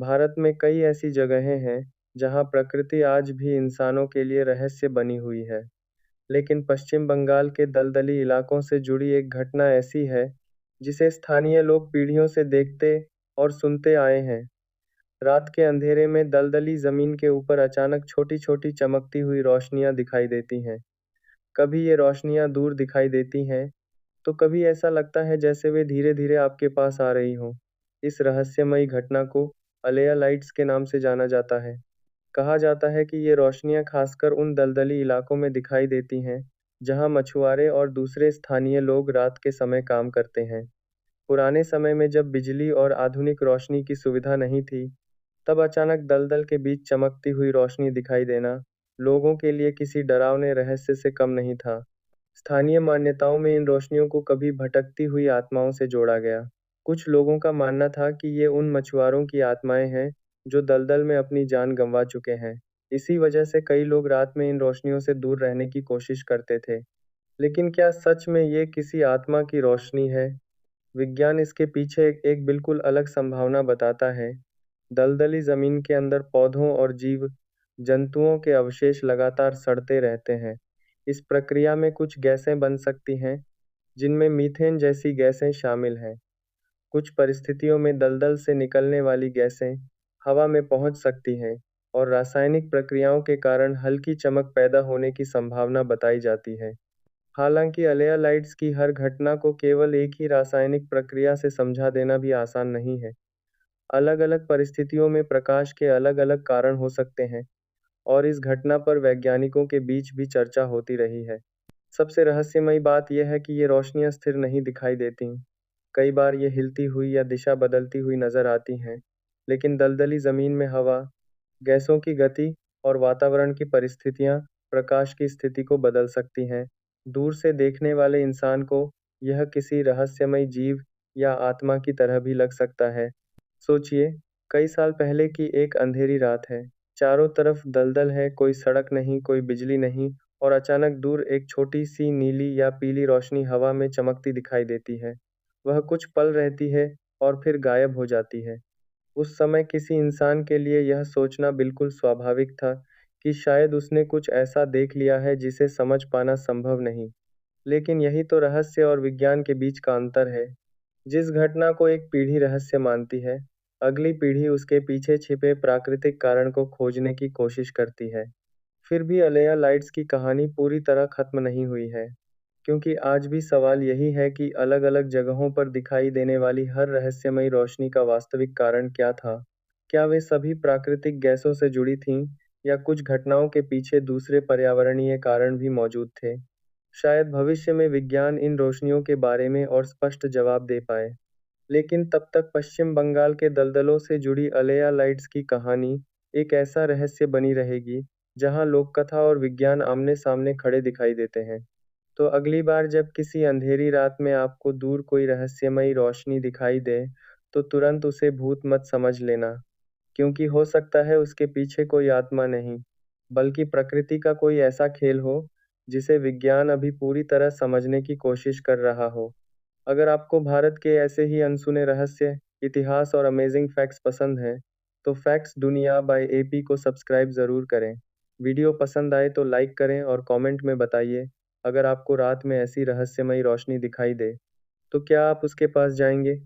भारत में कई ऐसी जगहें हैं जहां प्रकृति आज भी इंसानों के लिए रहस्य बनी हुई है। लेकिन पश्चिम बंगाल के दलदली इलाकों से जुड़ी एक घटना ऐसी है जिसे स्थानीय लोग पीढ़ियों से देखते और सुनते आए हैं। रात के अंधेरे में दलदली जमीन के ऊपर अचानक छोटी छोटी चमकती हुई रोशनियां दिखाई देती हैं। कभी ये रोशनियां दूर दिखाई देती हैं, तो कभी ऐसा लगता है जैसे वे धीरे धीरे आपके पास आ रही हों। इस रहस्यमयी घटना को अलेया लाइट्स के नाम से जाना जाता है। कहा जाता है कि ये रोशनियां खासकर उन दलदली इलाकों में दिखाई देती हैं जहां मछुआरे और दूसरे स्थानीय लोग रात के समय काम करते हैं। पुराने समय में जब बिजली और आधुनिक रोशनी की सुविधा नहीं थी, तब अचानक दलदल के बीच चमकती हुई रोशनी दिखाई देना लोगों के लिए किसी डरावने रहस्य से कम नहीं था। स्थानीय मान्यताओं में इन रोशनियों को कभी भटकती हुई आत्माओं से जोड़ा गया। कुछ लोगों का मानना था कि ये उन मछुआरों की आत्माएं हैं जो दलदल में अपनी जान गंवा चुके हैं। इसी वजह से कई लोग रात में इन रोशनियों से दूर रहने की कोशिश करते थे। लेकिन क्या सच में ये किसी आत्मा की रोशनी है? विज्ञान इसके पीछे एक बिल्कुल अलग संभावना बताता है। दलदली जमीन के अंदर पौधों और जीव जंतुओं के अवशेष लगातार सड़ते रहते हैं। इस प्रक्रिया में कुछ गैसें बन सकती हैं जिनमें मीथेन जैसी गैसें शामिल हैं। कुछ परिस्थितियों में दलदल से निकलने वाली गैसें हवा में पहुंच सकती हैं और रासायनिक प्रक्रियाओं के कारण हल्की चमक पैदा होने की संभावना बताई जाती है। हालांकि अलेया लाइट्स की हर घटना को केवल एक ही रासायनिक प्रक्रिया से समझा देना भी आसान नहीं है। अलग-अलग परिस्थितियों में प्रकाश के अलग-अलग कारण हो सकते हैं और इस घटना पर वैज्ञानिकों के बीच भी चर्चा होती रही है। सबसे रहस्यमयी बात यह है कि ये रोशनियां स्थिर नहीं दिखाई देती। कई बार ये हिलती हुई या दिशा बदलती हुई नजर आती हैं, लेकिन दलदली जमीन में हवा, गैसों की गति और वातावरण की परिस्थितियां प्रकाश की स्थिति को बदल सकती हैं। दूर से देखने वाले इंसान को यह किसी रहस्यमयी जीव या आत्मा की तरह भी लग सकता है। सोचिए, कई साल पहले की एक अंधेरी रात है। चारों तरफ दलदल है, कोई सड़क नहीं, कोई बिजली नहीं, और अचानक दूर एक छोटी सी नीली या पीली रोशनी हवा में चमकती दिखाई देती है। वह कुछ पल रहती है और फिर गायब हो जाती है। उस समय किसी इंसान के लिए यह सोचना बिल्कुल स्वाभाविक था कि शायद उसने कुछ ऐसा देख लिया है जिसे समझ पाना संभव नहीं। लेकिन यही तो रहस्य और विज्ञान के बीच का अंतर है। जिस घटना को एक पीढ़ी रहस्य मानती है, अगली पीढ़ी उसके पीछे छिपे प्राकृतिक कारण को खोजने की कोशिश करती है। फिर भी अलेया लाइट्स की कहानी पूरी तरह खत्म नहीं हुई है, क्योंकि आज भी सवाल यही है कि अलग-अलग जगहों पर दिखाई देने वाली हर रहस्यमयी रोशनी का वास्तविक कारण क्या था? क्या वे सभी प्राकृतिक गैसों से जुड़ी थीं, या कुछ घटनाओं के पीछे दूसरे पर्यावरणीय कारण भी मौजूद थे? शायद भविष्य में विज्ञान इन रोशनियों के बारे में और स्पष्ट जवाब दे पाए। लेकिन तब तक पश्चिम बंगाल के दलदलों से जुड़ी अलेया लाइट्स की कहानी एक ऐसा रहस्य बनी रहेगी जहां लोककथा और विज्ञान आमने-सामने खड़े दिखाई देते हैं। तो अगली बार जब किसी अंधेरी रात में आपको दूर कोई रहस्यमयी रोशनी दिखाई दे, तो तुरंत उसे भूत मत समझ लेना, क्योंकि हो सकता है उसके पीछे कोई आत्मा नहीं, बल्कि प्रकृति का कोई ऐसा खेल हो जिसे विज्ञान अभी पूरी तरह समझने की कोशिश कर रहा हो। अगर आपको भारत के ऐसे ही अनसुने रहस्य, इतिहास और अमेजिंग फैक्ट्स पसंद हैं, तो फैक्ट्स दुनिया बाय एपी को सब्सक्राइब ज़रूर करें। वीडियो पसंद आए तो लाइक करें और कमेंट में बताइए, अगर आपको रात में ऐसी रहस्यमयी रोशनी दिखाई दे, तो क्या आप उसके पास जाएंगे?